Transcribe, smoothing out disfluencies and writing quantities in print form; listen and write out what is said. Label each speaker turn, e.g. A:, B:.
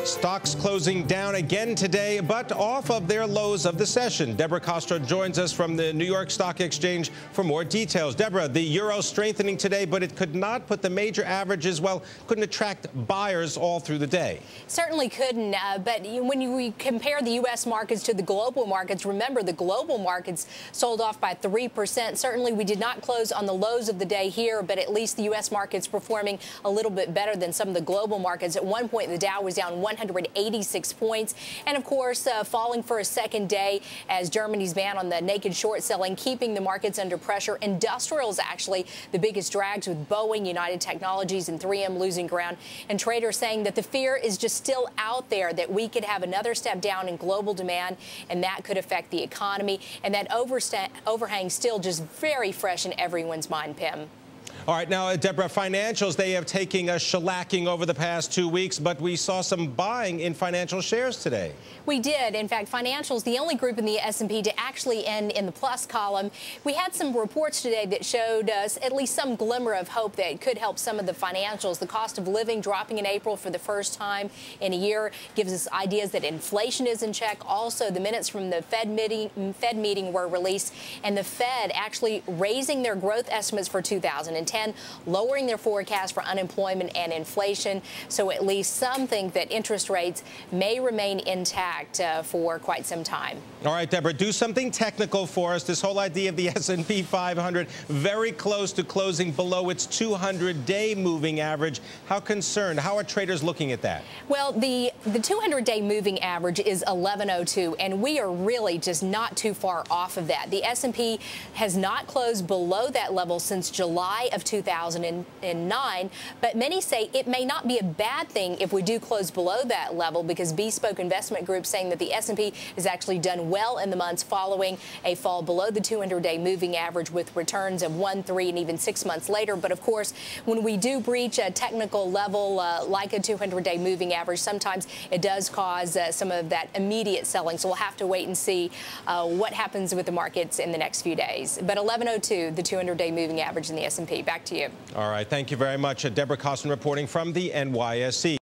A: Stocks closing down again today, but off of their lows of the session. Deborah Kostroun joins us from the New York Stock Exchange for more details. Deborah, the euro strengthening today, but it could not put the major averages, well, couldn't attract buyers all through the day.
B: Certainly couldn't, but when we compare the U.S. markets to the global markets, remember the global markets sold off by 3%. Certainly we did not close on the lows of the day here, but at least the U.S. markets performing a little bit better than some of the global markets. At one point, the Dow was down 186 points. And, of course, falling for a second day as Germany's ban on the naked short selling, keeping the markets under pressure. Industrials, actually, the biggest drags with Boeing, United Technologies, and 3M losing ground. And traders saying that the fear is just still out there that we could have another step down in global demand, and that could affect the economy. And that overhang still just very fresh in everyone's mind, Pim.
A: All right, now, Deborah, financials, they have taken a shellacking over the past 2 weeks, but we saw some buying in financial shares today.
B: We did. In fact, financials, the only group in the S&P to actually end in the plus column. We had some reports today that showed us at least some glimmer of hope that could help some of the financials. The cost of living dropping in April for the first time in a year gives us ideas that inflation is in check. Also, the minutes from the Fed meeting were released, and the Fed actually raising their growth estimates for 2010. Lowering their forecast for unemployment and inflation. So at least some think that interest rates may remain intact for quite some time.
A: All right, Deborah, do something technical for us. This whole idea of the S&P 500 very close to closing below its 200-day moving average. How concerned? How are traders looking at that?
B: Well, the 200-day moving average is 1102, and we are really just not too far off of that. The S&P has not closed below that level since July of 2009, but many say it may not be a bad thing if we do close below that level, because Bespoke Investment Group saying that the S&P has actually done well in the months following a fall below the 200-day moving average, with returns of 1, 3, and even 6 months later. But of course, when we do breach a technical level like a 200-day moving average, sometimes it does cause some of that immediate selling. So we'll have to wait and see what happens with the markets in the next few days. But 1102, the 200-day moving average in the S&P. Back to you.
A: All right. Thank you very much. Deborah Kostroun reporting from the NYSE.